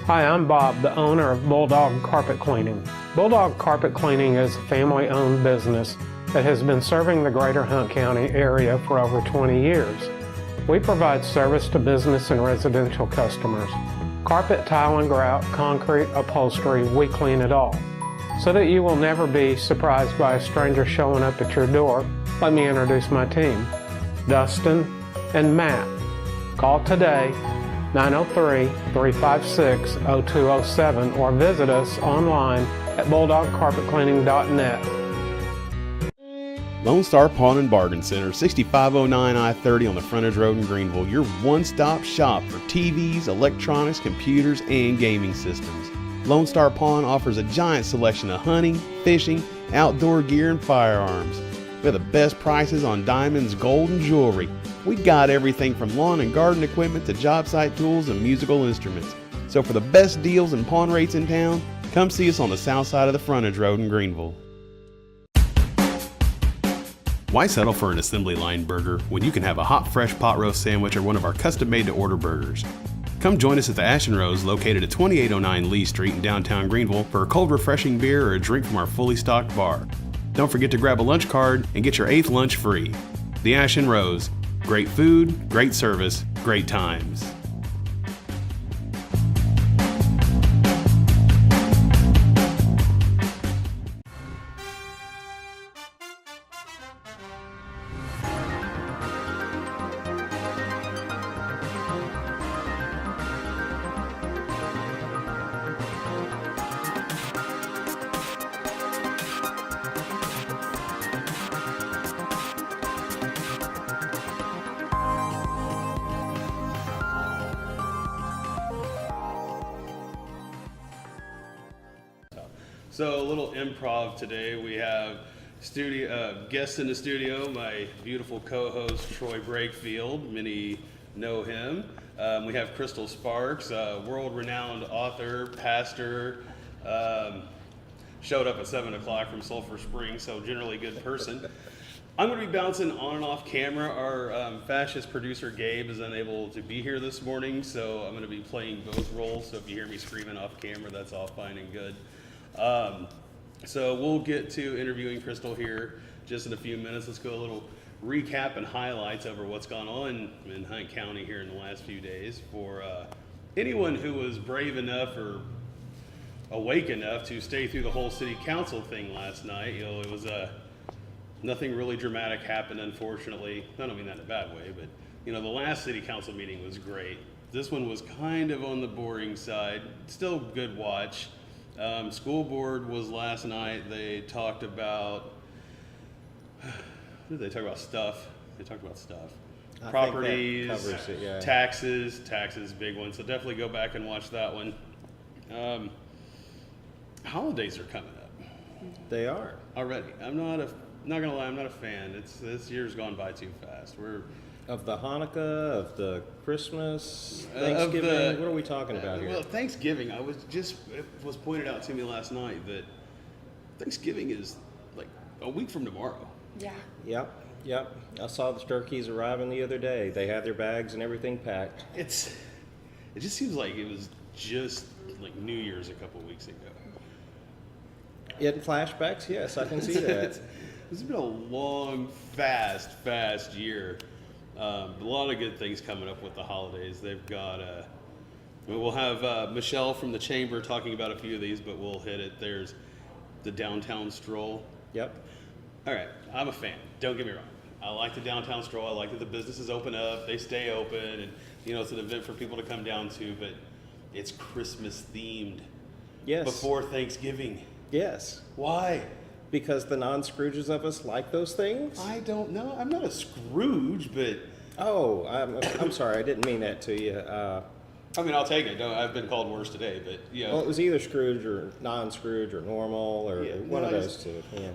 Hi, I'm Bob, the owner of Bulldog Carpet Cleaning. Bulldog Carpet Cleaning is a family-owned business that has been serving the greater Hunt County area for over 20 years. We provide service to business and residential customers. Carpet, tile and grout, concrete, upholstery, we clean it all. So that you will never be surprised by a stranger showing up at your door, let me introduce my team, Dustin and Matt. Call today, 903-356-0207, or visit us online at bulldogcarpetcleaning.net. Lone Star Pawn and Bargain Center, 6509 I-30 on the frontage road in Greenville. Your one-stop shop for TVs, electronics, computers, and gaming systems. Lone Star Pawn offers a giant selection of hunting, fishing, outdoor gear, and firearms. We have the best prices on diamonds, gold, and jewelry. We got everything from lawn and garden equipment to job site tools and musical instruments. So for the best deals and pawn rates in town, come see us on the south side of the frontage road in Greenville. Why settle for an assembly line burger when you can have a hot, fresh pot roast sandwich or one of our custom made to order burgers? Come join us at the Ash & Rose located at 2809 Lee Street in downtown Greenville for a cold refreshing beer or a drink from our fully stocked bar. Don't forget to grab a lunch card and get your 8th lunch free. The Ash & Rose. Great food, great service, great times. So a little improv today. We have guests in the studio, my beautiful co-host Troy Brakefield. Many know him. We have Crystal Sparks, world-renowned author, pastor, showed up at 7 o'clock from Sulphur Springs, so generally good person. I'm going to be bouncing on and off camera. Our fascist producer Gabe is unable to be here this morning, so I'm going to be playing both roles. So if you hear me screaming off camera, that's all fine and good. So we'll get to interviewing Crystal here just in a few minutes. Let's go a little recap and highlights over what's gone on in Hunt County here in the last few days. For anyone who was brave enough or awake enough to stay through the whole city council thing last night, it was nothing really dramatic happened, unfortunately. I don't mean that in a bad way, but the last city council meeting was great. This one was kind of on the boring side. Still good watch. School board was last night. They talked about, what did they talk about? Stuff. They talked about stuff. Properties, it, yeah. taxes, big one. So definitely go back and watch that one. Holidays are coming up. They are. Already. I'm not gonna lie, I'm not a fan. This year's gone by too fast. Of the Hanukkah, of the Christmas, Thanksgiving, what are we talking about here? Well, Thanksgiving, it was pointed out to me last night that Thanksgiving is like a week from tomorrow. Yeah. Yep. I saw the turkeys arriving the other day. They had their bags and everything packed. It just seems like it was just like New Year's a couple weeks ago. In flashbacks, yes, I can see that. It's been a long, fast year. A lot of good things coming up with the holidays. They've got, we'll have Michelle from the Chamber talking about a few of these, but we'll hit it. There's the downtown stroll. Yep. All right, I'm a fan. Don't get me wrong. I like the downtown stroll. I like that the businesses open up, they stay open, and it's an event for people to come down to, but it's Christmas themed. Yes. Before Thanksgiving. Yes. Why? Because the non-Scrooges of us like those things? I don't know. I'm not a Scrooge, but... Oh, I'm sorry. I didn't mean that to you. I mean, I'll take it. I've been called worse today, but Well, it was either Scrooge or non-Scrooge or normal or one of those two. Yeah.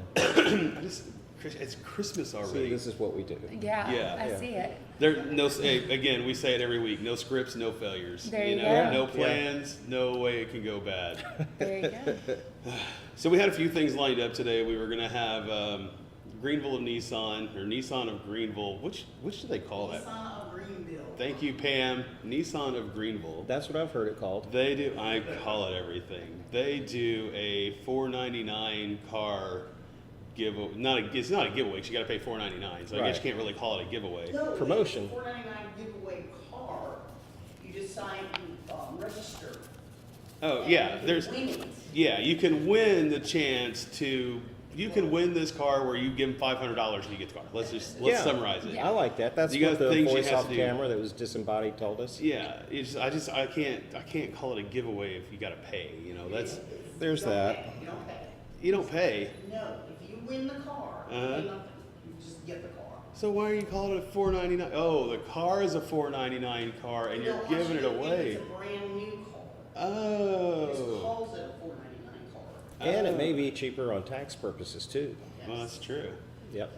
It's Christmas already. See, this is what we do. Yeah. I see it. Again, we say it every week. No scripts, no failures. There you go. No plans, no way it can go bad. There you go. So we had a few things lined up today. We were going to have Greenville of Nissan, or Nissan of Greenville. Which do they call that? Nissan of Greenville. Thank you, Pam. Nissan of Greenville. That's what I've heard it called. They do. I call it everything. They do a $4.99 car giveaway. It's not a giveaway. 'Cause you got to pay $4.99. So I guess you can't really call it a giveaway. No, Promotion. it's a $4.99 giveaway car. You just sign and register. Oh And yeah, you can there's. win it. Yeah, you can win the chance to. You can win this car where you give them $500 and you get the car. Let's Yeah. summarize it. I like that. That's You what got the things you voice have off to do. camera that was disembodied told us. Yeah, I can't call it a giveaway if you got to pay. You know, that's There's You don't that. pay. You don't pay. you don't pay. No, if you win the car, you Uh-huh. pay nothing. You just get the car. So why are you calling it a $4.99? Oh, the car is a $4.99 car, and you're No, giving it once you get away. It's a brand new car. This Oh, calls it a $4.99 car. And it may be cheaper on tax purposes too. well, that's true. Yep.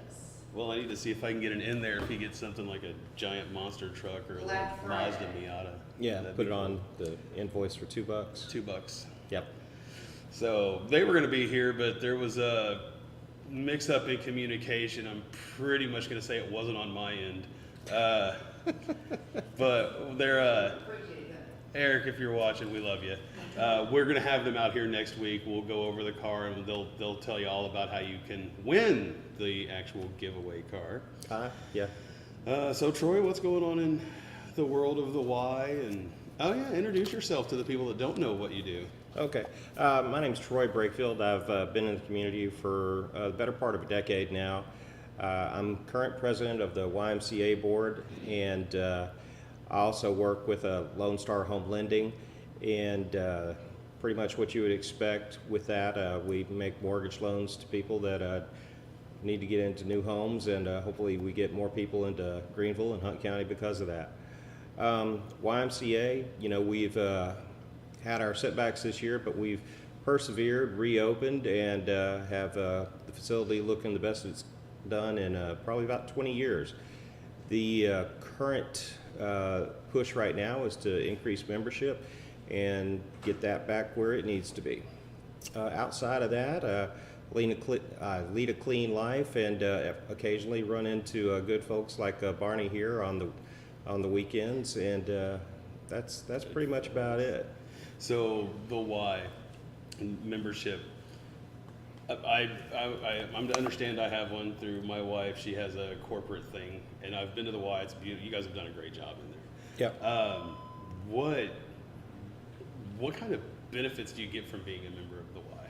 Well, I need to see if I can get it in there. If he gets something like a giant monster truck or a Black little Mazda Friday. Miata. Yeah, That'd put be it cool. on the invoice for $2. $2. Yep. So they were going to be here, but there was a mix-up in communication. I'm pretty much going to say it wasn't on my end. But they're Eric, if you're watching, we love you. We're going to have them out here next week. We'll go over the car, and they'll tell you all about how you can win the actual giveaway car. Yeah. So Troy, what's going on in the world of the Y? And oh yeah, introduce yourself to the people that don't know what you do. Okay. My name's Troy Brakefield. I've been in the community for the better part of a decade now. I'm current president of the YMCA board, and I also work with Lone Star Home Lending, and pretty much what you would expect with that. We make mortgage loans to people that need to get into new homes, and hopefully we get more people into Greenville and Hunt County because of that. YMCA, you know, we've had our setbacks this year, but we've persevered, reopened, and have the facility looking the best it's done in probably about 20 years. The current push right now is to increase membership and get that back where it needs to be. Outside of that, lead a clean life, and occasionally run into good folks like Barney here on the weekends, and that's pretty much about it. So the Y membership. I'm to understand I have one through my wife. She has a corporate thing, and I've been to the Y. It's beautiful. You guys have done a great job in there. Yep. What kind of benefits do you get from being a member of the Y?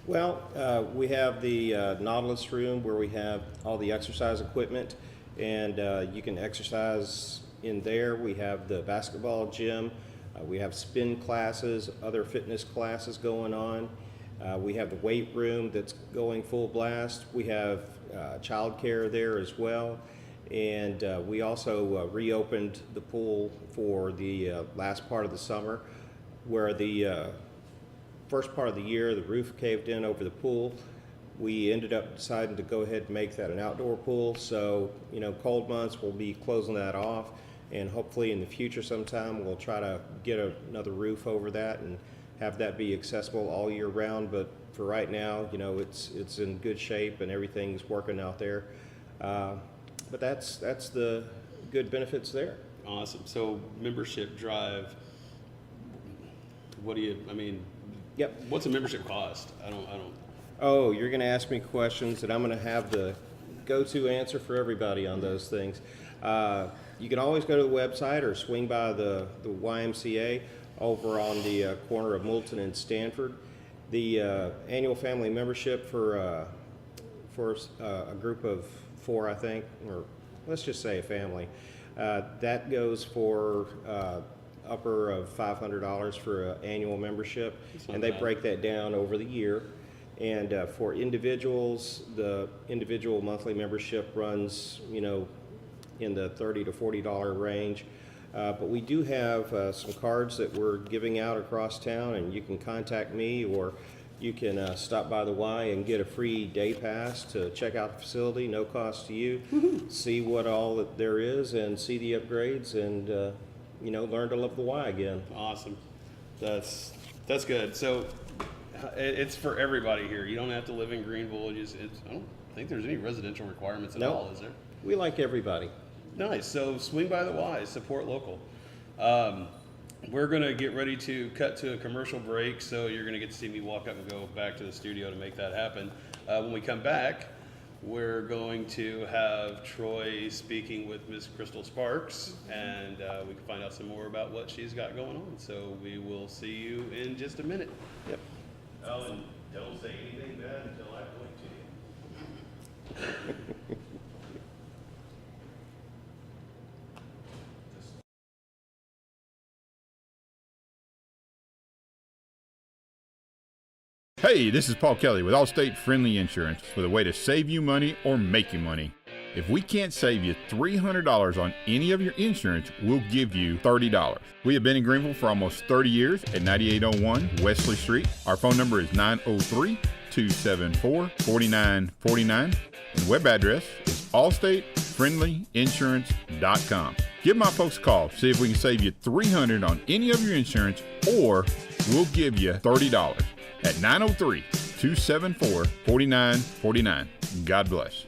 Well, we have the Nautilus room where we have all the exercise equipment, and you can exercise in there. We have the basketball gym. We have spin classes, other fitness classes going on. We have the weight room that's going full blast. We have childcare there as well. And we also reopened the pool for the last part of the summer, where the first part of the year the roof caved in over the pool. We ended up deciding to go ahead and make that an outdoor pool. So, you know, cold months we'll be closing that off, and hopefully in the future sometime we'll try to get another roof over that and have that be accessible all year round. But for right now, you know, it's in good shape and everything's working out there. But that's the good benefits there. Awesome. So membership drive. Yep. What's a membership cost? I don't. Oh, you're going to ask me questions, and I'm going to have the go-to answer for everybody on those things. You can always go to the website or swing by the YMCA over on the corner of Moulton and Stanford. The annual family membership for a group of 4, I think, or let's just say a family, that goes for upper of $500 for an annual membership, and they break that down over the year. And for individuals, the individual monthly membership runs, you know, in the $30 to $40 range. But we do have some cards that we're giving out across town, and you can contact me, or you can stop by the Y and get a free day pass to check out the facility, no cost to you, see what all that there is, and see the upgrades, and you know, learn to love the Y again. Awesome. That's good. So it's for everybody here. You don't have to live in Greenville. I don't think there's any residential requirements at Nope. all, is there? We like everybody. Nice. So swing by the Y, support local. We're going to get ready to cut to a commercial break, so you're going to get to see me walk up and go back to the studio to make that happen. When we come back, we're going to have Troy speaking with Miss Crystal Sparks, and we can find out some more about what she's got going on. So we will see you in just a minute. Yep. Ellen, don't say anything bad until I point to you. Hey, this is Paul Kelly with Allstate Friendly Insurance with a way to save you money or make you money. If we can't save you $300 on any of your insurance, we'll give you $30. We have been in Greenville for almost 30 years at 9801 Wesley Street. Our phone number is 903-274-4949 and web address is allstatefriendlyinsurance.com. Give my folks a call, see if we can save you $300 on any of your insurance, or we'll give you $30 at 903-274-4949. God bless.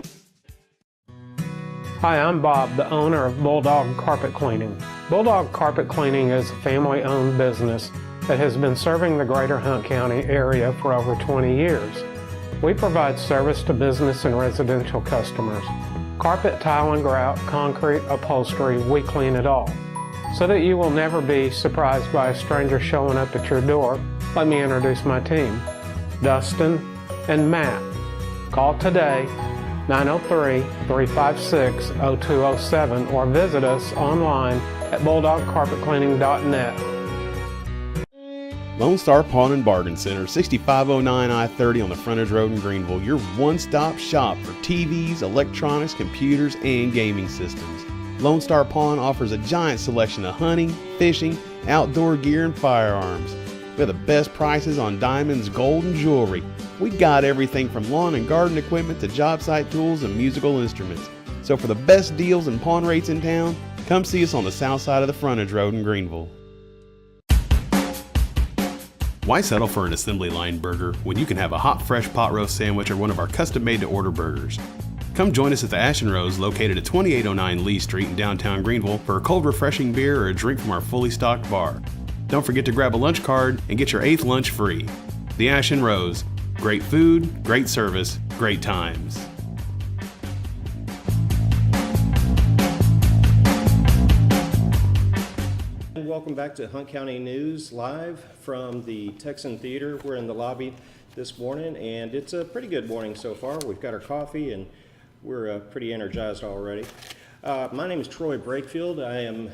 Hi, I'm Bob, the owner of Bulldog Carpet Cleaning. Bulldog Carpet Cleaning is a family-owned business that has been serving the greater Hunt County area for over 20 years. We provide service to business and residential customers. Carpet, tile and grout, concrete, upholstery, we clean it all. So that you will never be surprised by a stranger showing up at your door, let me introduce my team, Dustin and Matt. Call today, 903-356-0207, or visit us online at bulldogcarpetcleaning.net. Lone Star Pawn and Bargain Center, 6509 I-30 on the frontage road in Greenville. Your one-stop shop for TVs, electronics, computers, and gaming systems. Lone Star Pawn offers a giant selection of hunting, fishing, outdoor gear, and firearms. We have the best prices on diamonds, gold, and jewelry. We got everything from lawn and garden equipment to job site tools and musical instruments. So for the best deals and pawn rates in town, come see us on the south side of the frontage road in Greenville. Why settle for an assembly line burger when you can have a hot, fresh pot roast sandwich or one of our custom made to order burgers? Come join us at the Ash & Rose located at 2809 Lee Street in downtown Greenville for a cold refreshing beer or a drink from our fully stocked bar. Don't forget to grab a lunch card and get your 8th lunch free. The Ash & Rose. Great food, great service, great times. Welcome back to Hunt County News live from the Texan Theater. We're in the lobby this morning, and it's a pretty good morning so far. We've got our coffee, and we're pretty energized already. My name is Troy Brakefield. I am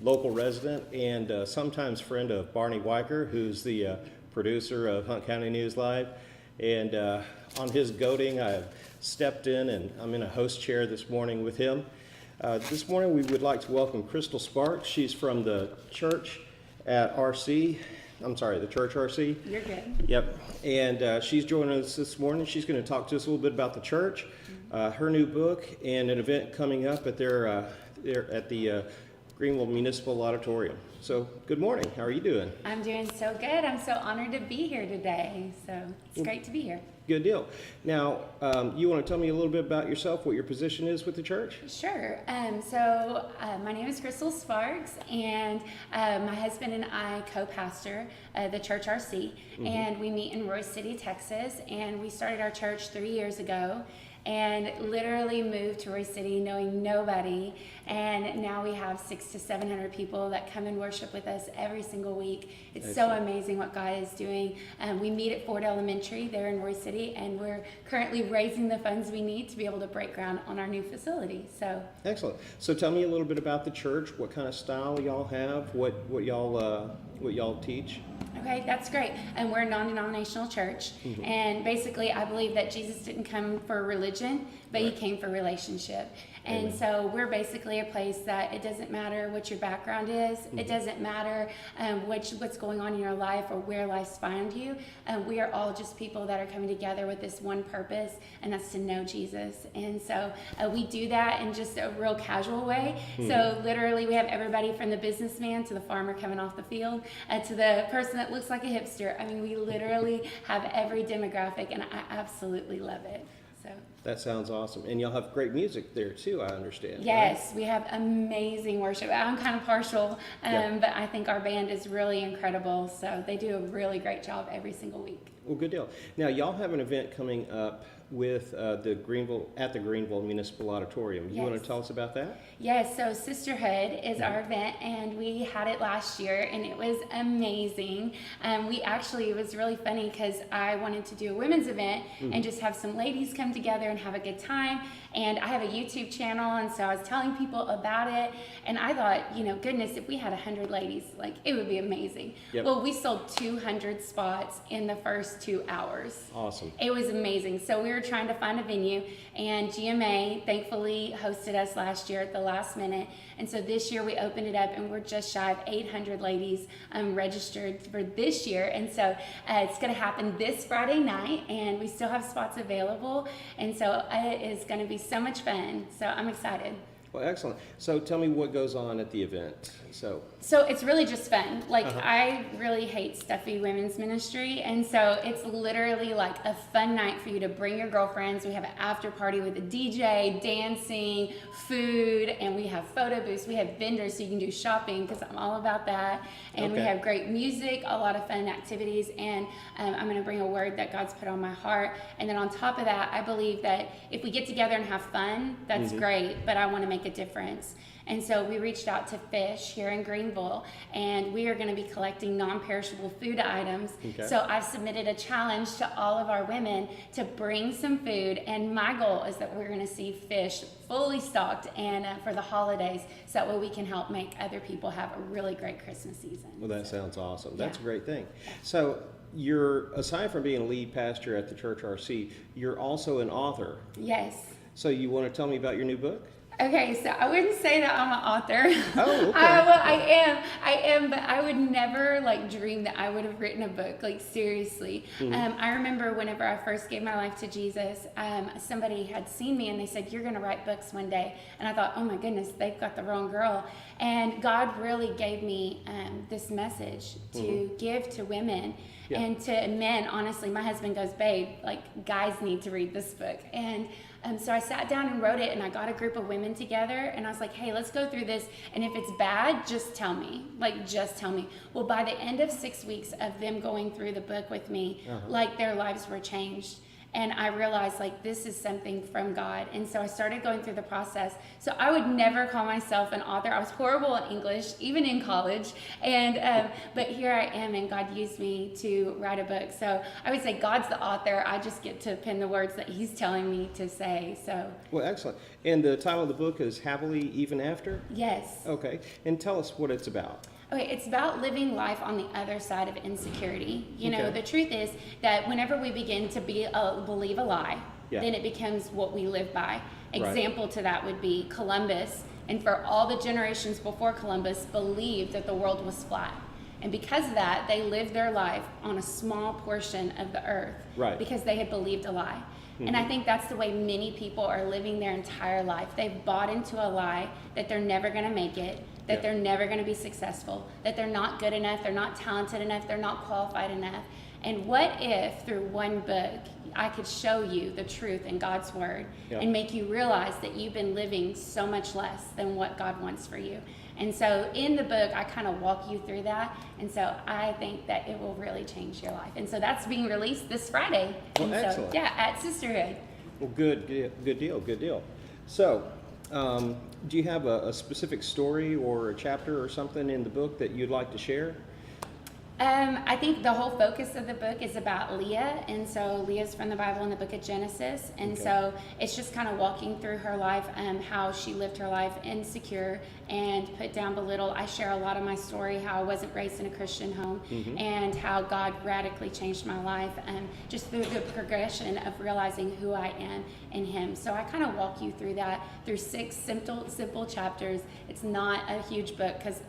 local resident and sometimes friend of Barney Wiker, who's the producer of Hunt County News Live. And on his goading, I've stepped in, and I'm in a host chair this morning with him. This morning we would like to welcome Crystal Sparks. She's from the church at RC. I'm sorry, the church RC. You're good. Yep. And she's joining us this morning. She's going to talk to us a little bit about the church, her new book, and an event coming up at their at the Greenville Municipal Auditorium. So good morning. How are you doing? I'm doing so good. I'm so honored to be here today. So it's great to be here. Good deal. Now, you want to tell me a little bit about yourself, what your position is with the church? Sure. My name is Crystal Sparks, and my husband and I co-pastor the Church RC, and we meet in Royce City, Texas, and we started our church 3 years ago, and literally moved to Royce City knowing nobody, and now we have 600 to 700 people that come and worship with us every single week. It's so amazing what God is doing. We meet at Ford Elementary there in Royce City, and we're currently raising the funds we need to be able to break ground on our new facility. So excellent. So tell me a little bit about the church. What kind of style y'all have? What y'all teach? Okay, that's great. And we're a non-denominational church. And basically, I believe that Jesus didn't come for religion, but he came for relationship. And so we're basically a place that it doesn't matter what your background is. It doesn't matter what's going on in your life or where life's found you. We are all just people that are coming together with this one purpose, and that's to know Jesus. And so we do that in just a real casual way. So literally, we have everybody from the businessman to the farmer coming off the field to the person that looks like a hipster. I mean, we literally have every demographic, and I absolutely love it. So That sounds awesome. And you'll have great music there too, I understand. Yes, right? we have amazing worship. I'm kind of partial, Yeah. but I think our band is really incredible. So they do a really great job every single week. Well, good deal. Now, y'all have an event coming up with the Greenville Municipal Auditorium. You want Yes. to tell us about that? Yes, so Sisterhood is our event, and we had it last year, and it was amazing. It was really funny because I wanted to do a women's event and just have some ladies come together and have a good time. And I have a YouTube channel, and so I was telling people about it, and I thought, goodness, if we had 100 ladies, like, it would be amazing. Yep. Well, we sold 200 spots in the first 2 hours. Awesome. It was amazing. So we were trying to find a venue, and GMA thankfully hosted us last year at the last minute. And so this year we opened it up, and we're just shy of 800 ladies registered for this year. And so it's going to happen this Friday night, and we still have spots available. And so it is going to be so much fun. So I'm excited. Well, excellent. So tell me what goes on at the event. So it's really just fun. Like, I really hate stuffy women's ministry, and so it's literally like a fun night for you to bring your girlfriends. We have an after party with a DJ, dancing, food, and we have photo booths. We have vendors so you can do shopping, because I'm all about that. And we Okay. have great music, a lot of fun activities, and I'm going to bring a word that God's put on my heart. And then on top of that, I believe that if we get together and have fun, that's great, but I want to make a difference. And so we reached out to Fish here in Greenville, and we are going to be collecting non-perishable food items. Okay. So I've submitted a challenge to all of our women to bring some food, and my goal is that we're going to see Fish fully stocked and for the holidays, so that way we can help make other people have a really great Christmas season. Well, that sounds awesome. That's a Yeah. great thing. So you're, aside from being a lead pastor at the Church RC, you're also an author. Yes. So you want to tell me about your new book? Okay, so I wouldn't say that I'm an author. Oh, okay. I am, but I would never dream that I would have written a book, seriously. I remember whenever I first gave my life to Jesus, somebody had seen me and they said, "You're gonna write books one day." And I thought, oh my goodness, they've got the wrong girl. And God really gave me this message to give to women. Yeah. And to men. Honestly, my husband goes, "Babe, guys need to read this book." And so I sat down and wrote it, and I got a group of women together, and I was like, "Hey, let's go through this, and if it's bad, just tell me. Just tell me." Well, by the end of 6 weeks of them going through the book with me, their lives were changed. And I realized this is something from God. And so I started going through the process. So I would never call myself an author. I was horrible at English, even in college. And but here I am, and God used me to write a book. So I would say God's the author. I just get to pen the words that He's telling me to say. So Well, excellent. And the title of the book is Happily Even After? yes. Okay. And tell us what it's about. Okay, it's about living life on the other side of insecurity. Okay. The truth is that whenever we begin to believe a lie, Yeah. then it becomes what we live by. Right. Example to that would be Columbus, and for all the generations before Columbus, believed that the world was flat. And because of that, they lived their life on a small portion of the earth. Right. Because they had believed a lie. And I think that's the way many people are living their entire life. They've bought into a lie that they're never going to make it, that Yeah. they're never going to be successful, that they're not good enough, they're not talented enough, they're not qualified enough. And what if through one book I could show you the truth in God's word Yeah. and make you realize that you've been living so much less than what God wants for you? And so in the book, I kind of walk you through that. And so I think that it will really change your life. And so that's being released this Friday. Well, and excellent. So, yeah, at Sisterhood. Well, good deal. So, do you have a specific story or a chapter or something in the book that you'd like to share? I think the whole focus of the book is about Leah, and so Leah's from the Bible in the book of Genesis, and Okay. so it's just kind of walking through her life, how she lived her life insecure and put down, belittled. I share a lot of my story, how I wasn't raised in a Christian home, and how God radically changed my life, just through the progression of realizing who I am in Him. So I kind of walk you through that through 6 simple chapters. It's not a huge book because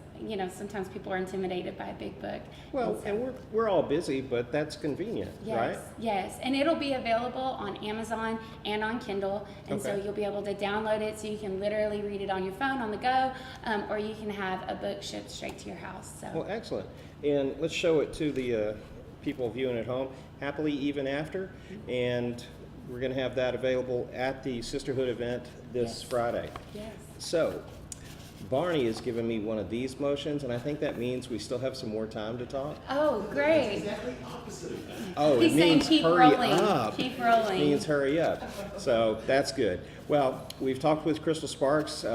sometimes people are intimidated by a big book. Well, And so- and we're all busy, but that's convenient, right? Yes, and it'll be available on Amazon and on Kindle, and so Okay. you'll be able to download it so you can literally read it on your phone on the go, or you can have a book shipped straight to your house. So Well, excellent. And let's show it to the people viewing at home. Happily Even After. And we're going to have that available at the Sisterhood event this Friday. Yes. So, Barney has given me one of these motions, and I think that means we still have some more time to talk. Oh, great. Oh, He's it saying means keep hurry rolling. up. Keep rolling. It means hurry up. So that's good. Well, we've talked with Crystal Sparks.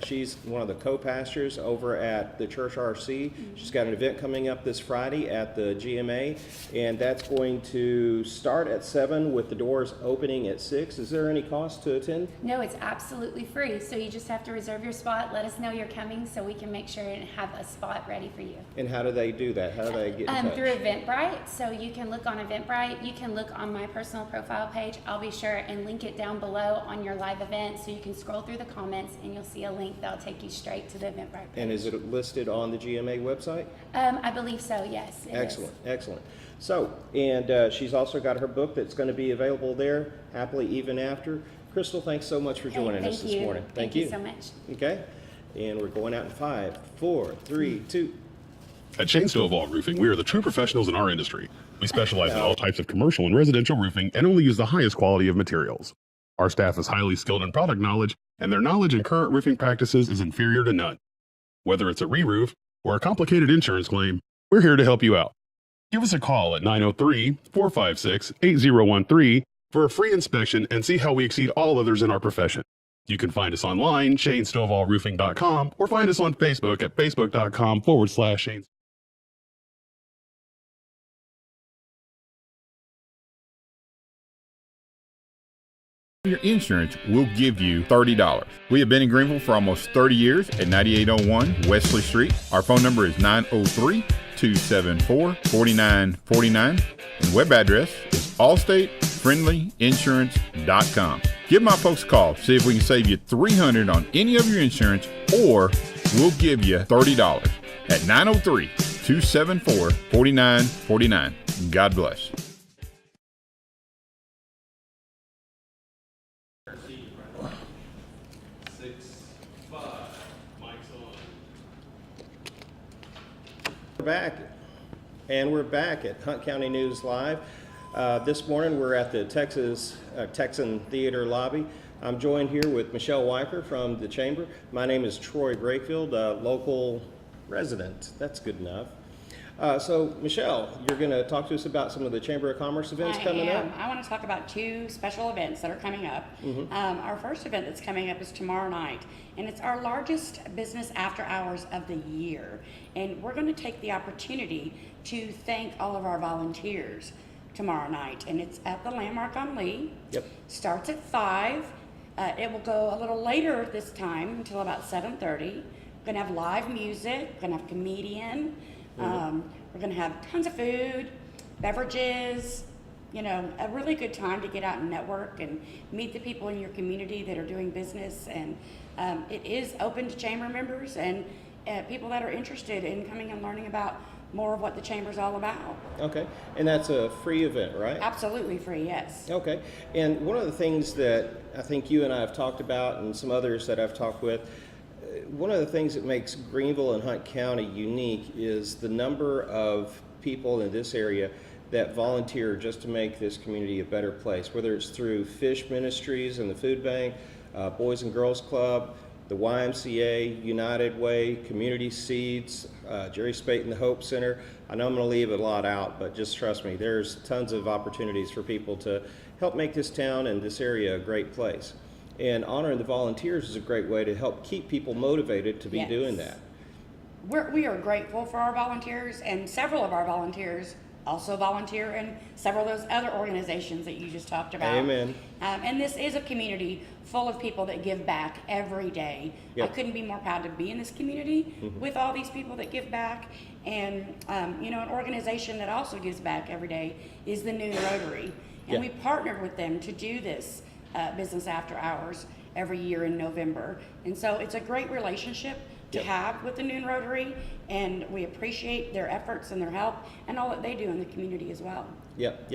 She's one of the co-pastors over at the Church RC. She's got an event coming up this Friday at the GMA, and that's going to start at 7 with the doors opening at 6. Is there any cost to attend? No, it's absolutely free. So you just have to reserve your spot. Let us know you're coming so we can make sure and have a spot ready for you. And how do they do that? How do they get in touch? Through Eventbrite. So you can look on Eventbrite. You can look on my personal profile page. I'll be sure and link it down below on your live event, so you can scroll through the comments and you'll see a link that'll take you straight to the Eventbrite page. And is it listed on the GMA website? I believe so, yes. It Excellent, is. excellent. So, and she's also got her book that's going to be available there, Happily Even After. Crystal, thanks so much for joining us this morning. Thank you so much. Okay, and we're going out in 5, 4, 3, 2. At Shane Stovall Roofing, we are the true professionals in our industry. We specialize in all types of commercial and residential roofing and only use the highest quality of materials. Our staff is highly skilled in product knowledge, and their knowledge in current roofing practices is inferior to none. Whether it's a re-roof or a complicated insurance claim, we're here to help you out. Give us a call at 903-456-8013 for a free inspection and see how we exceed all others in our profession. You can find us online, ShaneStovallRoofing.com, or find us on Facebook at facebook.com/Shane. Your insurance will give you $30. We have been in Greenville for almost 30 years at 9801 Wesley Street. Our phone number is 903-274-4949. And web address is allstatefriendlyinsurance.com. Give my folks a call. See if we can save you $300 on any of your insurance, or we'll give you $30 at 903-274-4949. God bless. We're back at Hunt County News Live. This morning we're at the Texan Theater lobby. I'm joined here with Michelle Wiker from the Chamber. My name is Troy Brakefield, a local resident. That's good enough. So Michelle, you're going to talk to us about some of the Chamber of Commerce events coming up? I want to talk about two special events that are coming up. Our first event that's coming up is tomorrow night, and it's our largest business after hours of the year. And we're going to take the opportunity to thank all of our volunteers tomorrow night, and it's at the Landmark on Lee. Yep. Starts at 5. It will go a little later this time until about 7:30. We're going to have live music. We're going to have a comedian. We're going to have tons of food, beverages, you know, a really good time to get out and network and meet the people in your community that are doing business. And it is open to Chamber members and people that are interested in coming and learning about more of what the Chamber's all about. Okay, and that's a free event, right? Absolutely free, yes. Okay, and one of the things that I think you and I have talked about, and some others that I've talked with, one of the things that makes Greenville and Hunt County unique is the number of people in this area that volunteer just to make this community a better place, whether it's through Fish Ministries and the Food Bank, Boys and Girls Club, the YMCA, United Way, Community Seeds, Jerry Spate and the Hope Center. I know I'm going to leave a lot out, but just trust me, there's tons of opportunities for people to help make this town and this area a great place. And honoring the volunteers is a great way to help keep people motivated to be doing that. We are grateful for our volunteers, and several of our volunteers also volunteer in several of those other organizations that you just talked about. Amen. And this is a community full of people that give back every day. Yep. I couldn't be more proud to be in this community with all these people that give back. And, you know, an organization that also gives back every day is the Noon Rotary. And we partnered with them to do this business after hours every year in November. And so it's a great relationship to have with the Noon Rotary, and we appreciate their efforts and their help and all that they do in the community as well. Yep.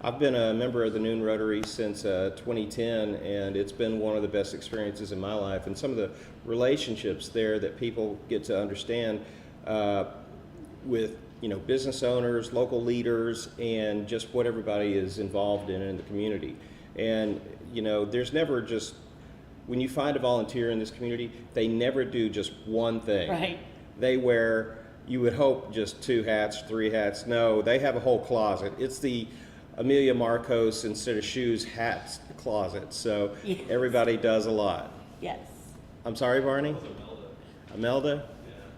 I've been a member of the Noon Rotary since 2010, and it's been one of the best experiences in my life. And some of the relationships there that people get to understand with, you know, business owners, local leaders, and just what everybody is involved in the community. And, you know, there's never just, when you find a volunteer in this community, they never do just one thing. Right. They wear, you would hope, just 2 hats, 3 hats. No, they have a whole closet. It's the Amelia Marcos instead of shoes, hats closet. So Yes. everybody does a lot. Yes. I'm sorry, Barney? Imelda?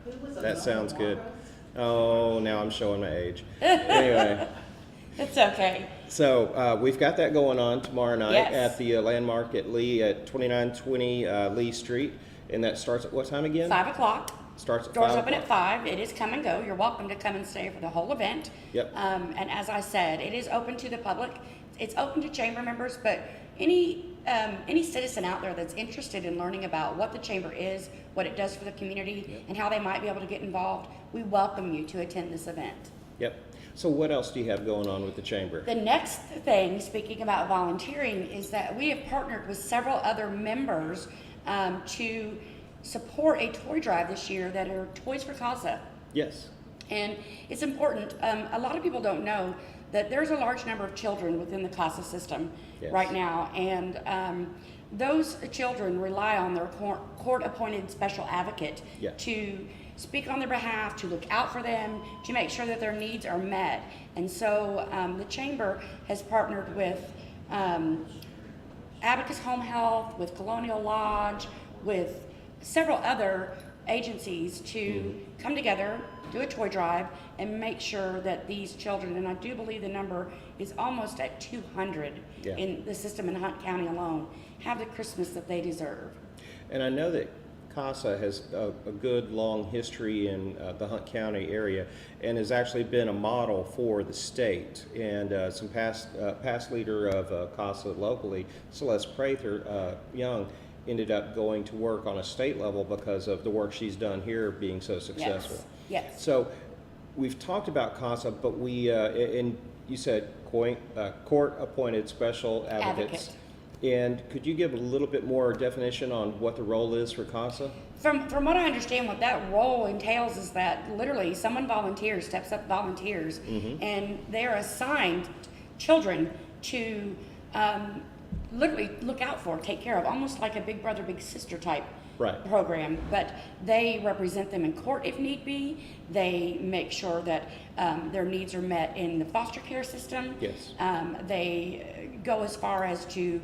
Who was That Imelda sounds good. Marcos? Oh, now I'm showing my age. Anyway, It's okay. so we've got that going on tomorrow night Yes. at the Landmark at Lee at 2920 Lee Street. And that starts at what time again? 5 o'clock. Starts at Doors 5 open at o'clock. 5. It is come and go. You're welcome to come and stay for the whole event. Yep. And as I said, it is open to the public. It's open to chamber members, but any citizen out there that's interested in learning about what the chamber is, what it does for the community, and how they might be able to get involved, we welcome you to attend this event. Yep. So what else do you have going on with the chamber? The next thing, speaking about volunteering, is that we have partnered with several other members to support a toy drive this year that are Toys for Casa. Yes. And it's important. A lot of people don't know that there's a large number of children within the CASA system Yes. right now, and those children rely on their court-appointed special advocate Yeah. to speak on their behalf, to look out for them, to make sure that their needs are met. And so the Chamber has partnered with Abacus Home Health, with Colonial Lodge, with several other agencies to come together, do a toy drive, and make sure that these children, and I do believe the number is almost at 200 Yeah. in the system in Hunt County alone, have the Christmas that they deserve. And I know that CASA has a good long history in the Hunt County area and has actually been a model for the state. And some past leader of CASA locally, Celeste Prather Young, ended up going to work on a state level because of the work she's done here being so successful. Yes. So we've talked about CASA, but we, and you said court-appointed special advocates. Advocate. And could you give a little bit more definition on what the role is for CASA? From what I understand, what that role entails is that literally someone volunteers, steps up, volunteers, and they're assigned children to literally look out for, take care of, almost like a big brother, big sister type Right. program. But they represent them in court if need be. They make sure that their needs are met in the foster care system. Yes. They go as far as to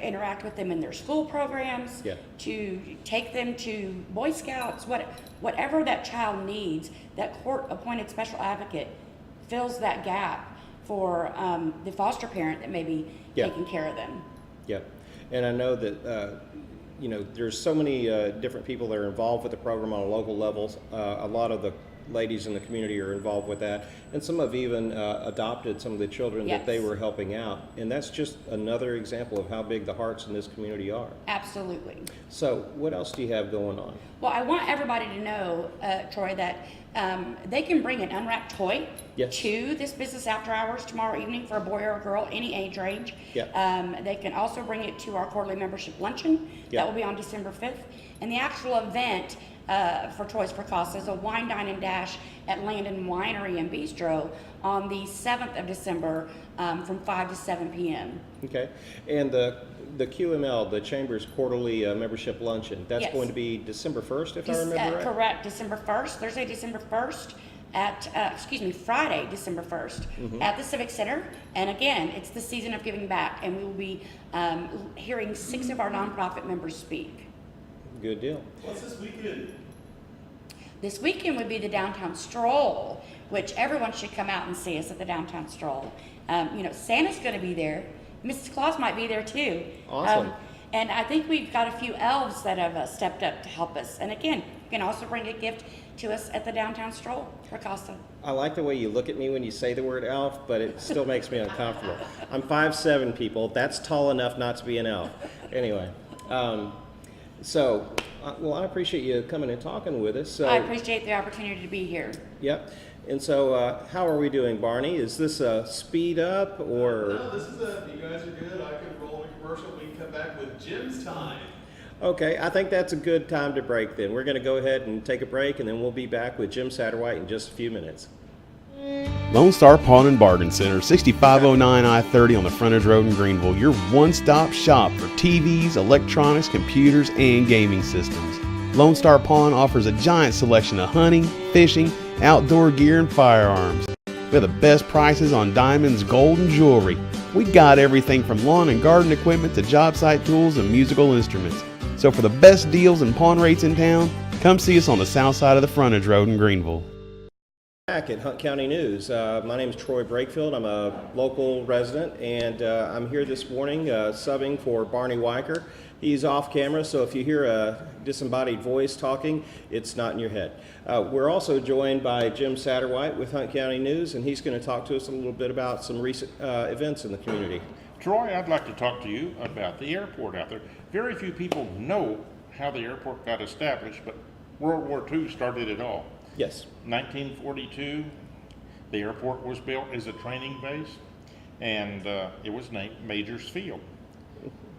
interact with them in their school programs, Yeah. to take them to Boy Scouts, whatever that child needs, that court-appointed special advocate fills that gap for the foster parent that may be Yeah. taking care of them. Yep. And I know that, you know, there's so many different people that are involved with the program on a local level. A lot of the ladies in the community are involved with that. And some have even adopted some of the children that they Yes. were helping out. And that's just another example of how big the hearts in this community are. Absolutely. So what else do you have going on? Well, I want everybody to know, Troy, that they can bring an unwrapped toy Yes. to this business after hours tomorrow evening for a boy or a girl, any age range. Yep. They can also bring it to our quarterly membership luncheon. Yep. That will be on December 5th. And the actual event for Toys for Casa is a wine, dine, and dash at Landon Winery and Bistro on the 7th of December from 5 to 7 p.m. Okay. And the QML, the Chamber's quarterly membership luncheon, that's Yes. going to be December 1st, if I remember right? Correct, December 1st, Thursday, December 1st, at, Friday, December 1st, at the Civic Center. And again, it's the season of giving back, and we will be hearing 6 of our nonprofit members speak. Good deal. What's this weekend? This weekend would be the Downtown Stroll, which everyone should come out and see us at the Downtown Stroll. Santa's going to be there. Mrs. Claus might be there too. Awesome. And I think we've got a few elves that have stepped up to help us. And again, you can also bring a gift to us at the Downtown Stroll for Casa. I like the way you look at me when you say the word elf, but it still makes me uncomfortable. I'm 5'7", people. That's tall enough not to be an elf. Anyway, I appreciate you coming and talking with us. So, I appreciate the opportunity to be here. Yep. And so, how are we doing, Barney? Is this a speed up or? No, this is you guys are good. I can roll a commercial. We can come back with Jim's time. Okay, I think that's a good time to break then. We're going to go ahead and take a break, and then we'll be back with Jim Satterwhite in just a few minutes. Lone Star Pawn and Bargain Center, 6509 I-30 on the frontage road in Greenville. Your one-stop shop for TVs, electronics, computers, and gaming systems. Lone Star Pawn offers a giant selection of hunting, fishing, outdoor gear, and firearms. We have the best prices on diamonds, gold, and jewelry. We got everything from lawn and garden equipment to job site tools and musical instruments. So for the best deals and pawn rates in town, come see us on the south side of the frontage road in Greenville. Back at Hunt County News. My name is Troy Brakefield. I'm a local resident, and I'm here this morning subbing for Barney Wiker. He's off camera, so if you hear a disembodied voice talking, it's not in your head. We're also joined by Jim Satterwhite with Hunt County News, and he's going to talk to us a little bit about some recent events in the community. Troy, I'd like to talk to you about the airport out there. Very few people know how the airport got established, but World War II started it all. Yes. 1942, the airport was built as a training base, and it was named Major's Field.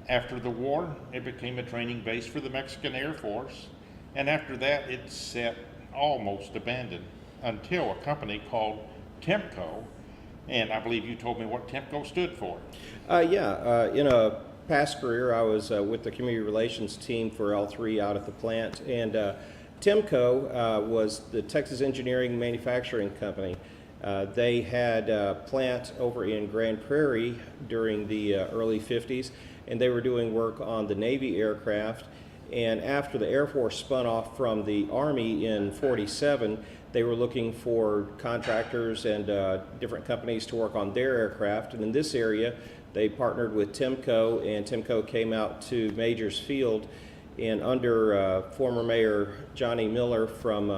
After the war, it became a training base for the Mexican Air Force, and after that, it sat almost abandoned until a company called Temco, and I believe you told me what Temco stood for. In a past career, I was with the community relations team for L3 out at the plant, and Temco was the Texas Engineering Manufacturing Company. They had a plant over in Grand Prairie during the early 50s, and they were doing work on the Navy aircraft. And after the Air Force spun off from the Army in 47, they were looking for contractors and different companies to work on their aircraft. And in this area, they partnered with Temco, and Temco came out to Major's Field. And under former Mayor Johnny Miller from,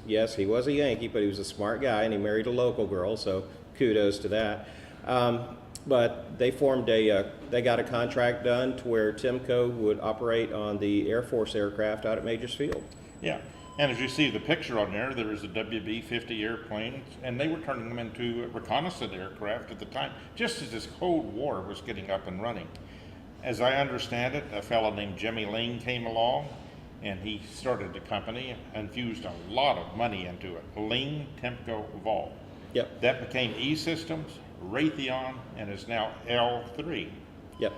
yes, he was a Yankee, but he was a smart guy, and he married a local girl, so kudos to that. But they formed they got a contract done to where Temco would operate on the Air Force aircraft out at Major's Field. Yeah, and as you see the picture on there, there was a WB-50 airplane, and they were turning them into reconnaissance aircraft at the time, just as this Cold War was getting up and running. As I understand it, a fellow named Jimmy Ling came along, and he started the company and infused a lot of money into it. Ling Temco Vault. Yep. That became E-Systems, Raytheon, and is now L3. Yep.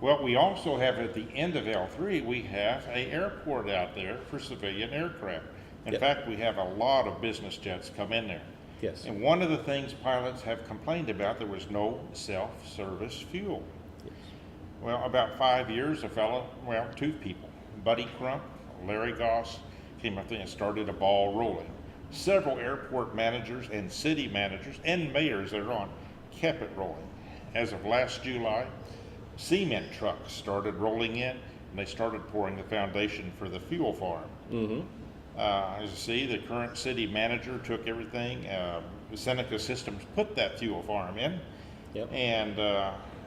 Well, we also have at the end of L3, we have an airport out there for civilian aircraft. In fact, we have a lot of business jets come in there. Yes. And one of the things pilots have complained about, there was no self-service fuel. Well, about 5 years, two people, Buddy Crump, Larry Goss, came up there and started a ball rolling. Several airport managers and city managers and mayors that are on kept it rolling. As of last July, cement trucks started rolling in, and they started pouring the foundation for the fuel farm. Mm-hmm. As you see, the current city manager took everything. Seneca Systems put that fuel farm in, and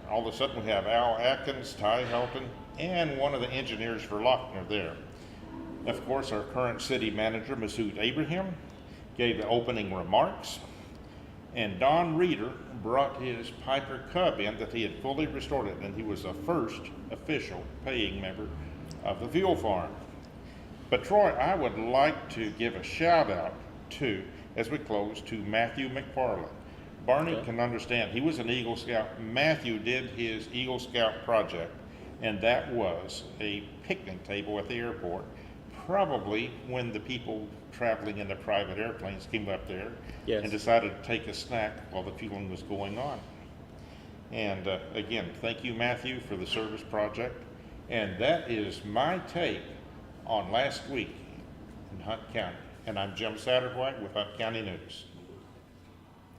all of a sudden we have Al Atkins, Ty Helton, and one of the engineers for Lochner there. Of course, our current city manager, Masood Abraham, gave the opening remarks, and Don Reeder brought his Piper Cub in that he had fully restored it, and he was the first official paying member of the fuel farm. But Troy, I would like to give a shout out to, as we close, to Matthew McFarland. Barney can understand, he was an Eagle Scout. Matthew did his Eagle Scout project, and that was a picnic table at the airport, probably when the people traveling in the private airplanes came up there and decided to take a snack while the fueling was going on. And again, thank you, Matthew, for the service project. And that is my take on last week in Hunt County. And I'm Jim Satterwhite with Hunt County News.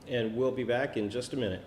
And we'll be back in just a minute.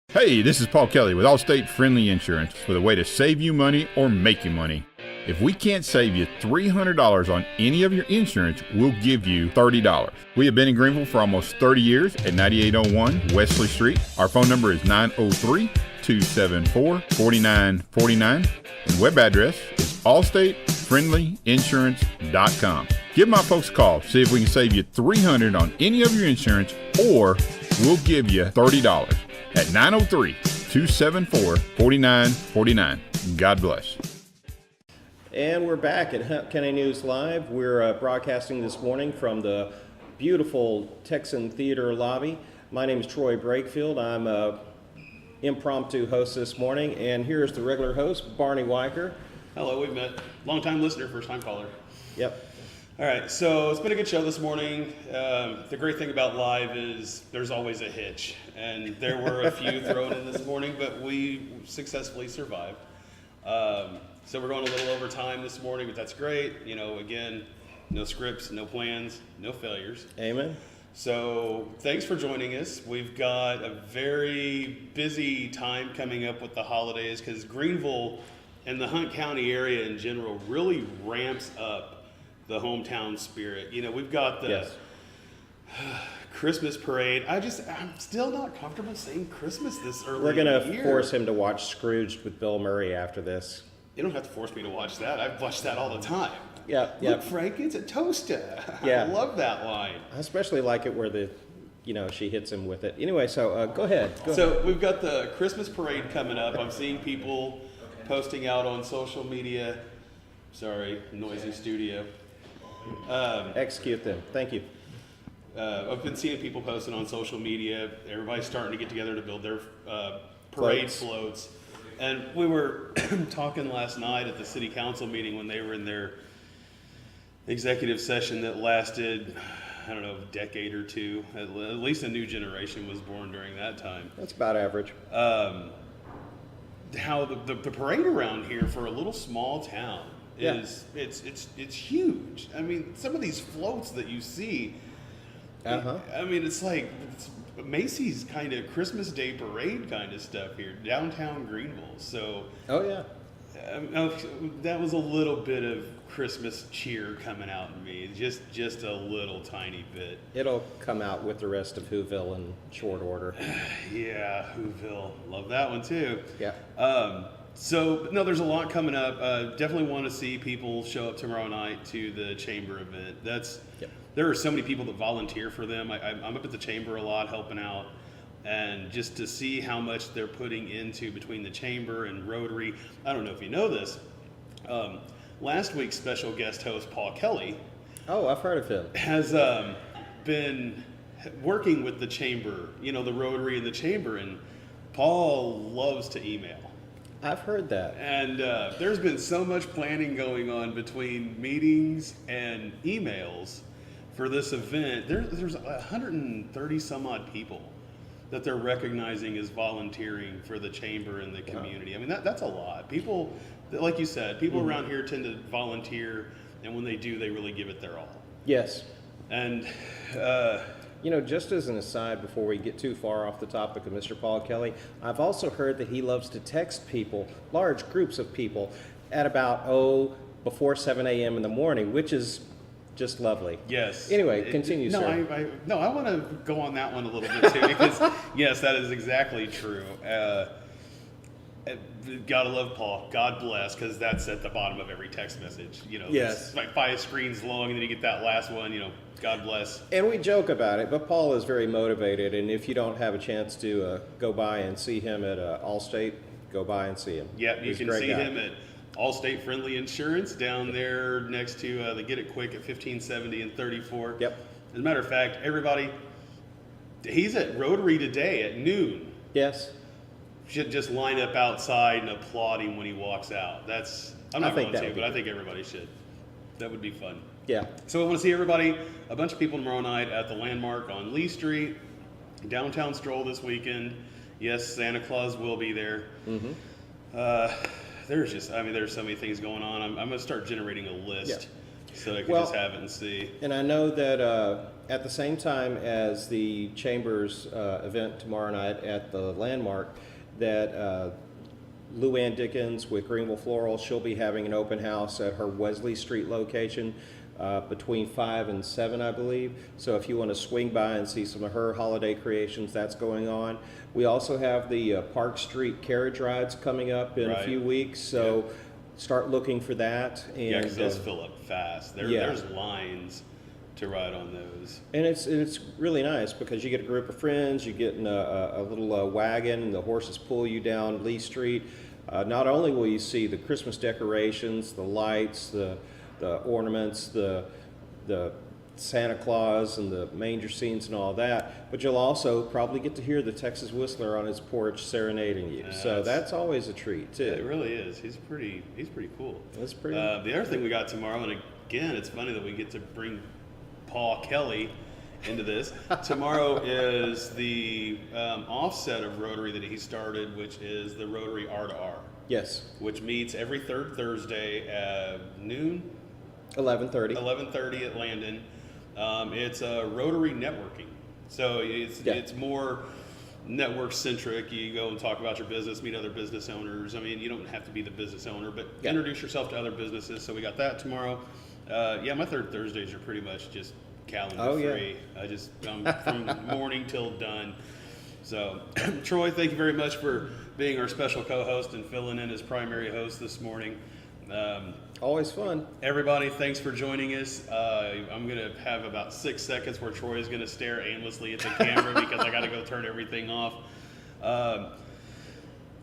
Hey, this is Paul Kelly with Allstate Friendly Insurance with a way to save you money or make you money. If we can't save you $300 on any of your insurance, we'll give you $30. We have been in Greenville for almost 30 years at 9801 Wesley Street. Our phone number is 903-274-4949. And web address is allstatefriendlyinsurance.com. Give my folks a call. See if we can save you $300 on any of your insurance, or we'll give you $30 at 903-274-4949. God bless. And we're back at Hunt County News Live. We're broadcasting this morning from the beautiful Texan Theater lobby. My name is Troy Brakefield. I'm a impromptu host this morning, and here's the regular host, Barney Wiker. Hello, we've met. Long-time listener, first-time caller. Yep. All right, so it's been a good show this morning. The great thing about live is there's always a hitch, and there were a few thrown in this morning, but we successfully survived. So we're going a little over time this morning, but that's great. You know, again, no scripts, no plans, no failures. Amen. So thanks for joining us. We've got a very busy time coming up with the holidays because Greenville and the Hunt County area in general really ramps up the hometown spirit. You know, we've got the Christmas parade. I'm still not comfortable saying Christmas this early. We're going in the to year. force him to watch Scrooged with Bill Murray after this. You don't have to force me to watch that. I've watched that all the time. Yeah, Look, Frank, it's a toaster. Yeah. I love that line. I especially like it where she hits him with it. Anyway, so go ahead. So we've got the Christmas parade coming up. I'm seeing people posting out on social media. Sorry, noisy studio. Execute them. Thank you. I've been seeing people posting on social media. Everybody's starting to get together to build their parade floats. And we were talking last night at the city council meeting when they were in their executive session that lasted, I don't know, a decade or two. At least a new generation was born during that time. That's about average. How the parade around here for a little small town is it's huge. I mean, some of these floats that you see, I mean, it's like Macy's kind of Christmas Day parade kind of stuff here, downtown Greenville. So, that was a little bit of Christmas cheer coming out in me, just a little tiny bit. It'll come out with the rest of Whoville in short order. Yeah, Whoville, love that one too. Yeah. So, no, there's a lot coming up. Definitely want to see people show up tomorrow night to the Chamber event. There are so many people that volunteer for them. I'm up at the Chamber a lot helping out. And just to see how much they're putting into between the Chamber and Rotary. I don't know if you know this. Last week's special guest host, Paul Kelly. Oh, I've heard of him. Has been working with the Chamber, the Rotary and the Chamber. And Paul loves to email. I've heard that. And there's been so much planning going on between meetings and emails for this event. There's 130 some odd people that they're recognizing as volunteering for the Chamber and the community. I mean, that's a lot. People, like you said, people around here tend to volunteer, and when they do, they really give it their all. Yes. And just as an aside, before we get too far off the topic of Mr. Paul Kelly, I've also heard that he loves to text people, large groups of people, at about, before 7 a.m. in the morning, which is just lovely. Yes. Anyway, continue, sir. I want to go on that one a little bit too, because yes, that is exactly true. Gotta love Paul. God bless, because that's at the bottom of every text message. Yes. Like 5 screens long, and then you get that last one. God bless. And we joke about it, but Paul is very motivated. And if you don't have a chance to go by and see him at Allstate, go by and see him. Yeah, you can see him at Allstate Friendly Insurance down there next to the Get It Quick at 1570 and 34. Yep. As a matter of fact, everybody, he's at Rotary today at noon. Yes. Should just line up outside and applaud him when he walks out. I'm not going to, but I think everybody should. That would be fun. Yeah. So I want to see everybody, a bunch of people tomorrow night at the Landmark on Lee Street, downtown stroll this weekend. Yes, Santa Claus will be there. There's so many things going on. I'm going to start generating a list so I can just have it and see. And I know that at the same time as the Chamber's event tomorrow night at the Landmark, that Lou Ann Dickens with Greenville Floral, she'll be having an open house at her Wesley Street location between 5 and 7, I believe. So if you want to swing by and see some of her holiday creations, that's going on. We also have the Park Street carriage rides coming up in a few weeks, so start looking for that. And, because those fill up fast. There's lines to ride on those. And it's really nice because you get a group of friends, you get in a little wagon, and the horses pull you down Lee Street. Not only will you see the Christmas decorations, the lights, the ornaments, the Santa Claus and the manger scenes and all that, but you'll also probably get to hear the Texas Whistler on his porch serenading you. So that's always a treat too. It really is. He's pretty cool. That's pretty. The other thing we got tomorrow, and again, it's funny that we get to bring Paul Kelly into this. Tomorrow is the offset of Rotary that he started, which is the Rotary R2R. Yes. Which meets every third Thursday at noon. 11:30. 11:30 at Landon. It's a Rotary networking. So it's more network centric. You go and talk about your business, meet other business owners. I mean, you don't have to be the business owner, but introduce yourself to other businesses. So we got that tomorrow. My third Thursdays are pretty much just calendar free. I'm from morning till done. So, Troy, thank you very much for being our special co-host and filling in as primary host this morning. Always fun. Everybody, thanks for joining us. I'm going to have about 6 seconds where Troy is going to stare aimlessly at the camera because I got to go turn everything off.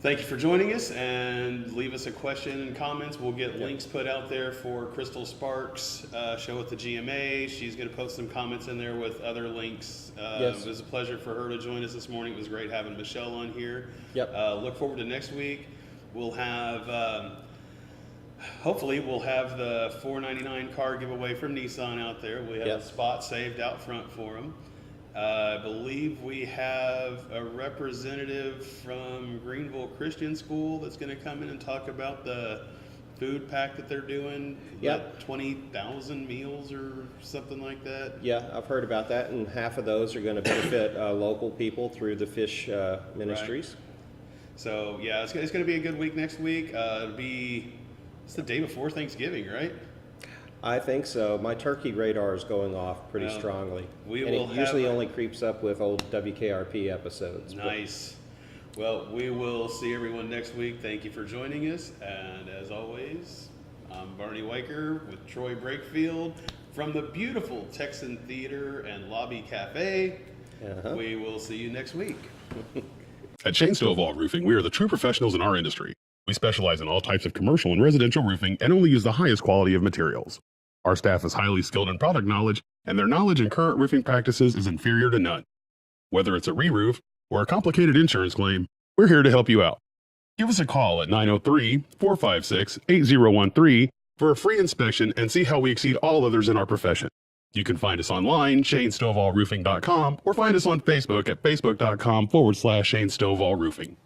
Thank you for joining us, and leave us a question and comments. We'll get links put out there for Crystal Sparks' show at the GMA. She's going to post some comments in there with other links. It was a pleasure for her to join us this morning. It was great having Michelle on here. Look forward to next week. We'll have, hopefully, we'll have the $4.99 car giveaway from Nissan out there. We have a spot saved out front for them. I believe we have a representative from Greenville Christian School that's going to come in and talk about the food pack that they're doing. 20,000 meals or something like that. Yeah, I've heard about that, and half of those are going to benefit local people through the fish ministries. Right. So it's going to be a good week next week. It's the day before Thanksgiving, right? I think so. My turkey radar is going off pretty strongly. It usually only creeps up with old WKRP episodes. Nice. Well, we will see everyone next week. Thank you for joining us. And as always, I'm Barney Wiker with Troy Brakefield from the beautiful Texan Theater and Lobby Cafe. We will see you next week. At Shane Stovall Roofing, we are the true professionals in our industry. We specialize in all types of commercial and residential roofing and only use the highest quality of materials. Our staff is highly skilled in product knowledge, and their knowledge in current roofing practices is inferior to none. Whether it's a re-roof or a complicated insurance claim, we're here to help you out. Give us a call at 903-456-8013 for a free inspection and see how we exceed all others in our profession. You can find us online, ShaneStovallRoofing.com, or find us on Facebook at facebook.com/Shane Stovall Roofing.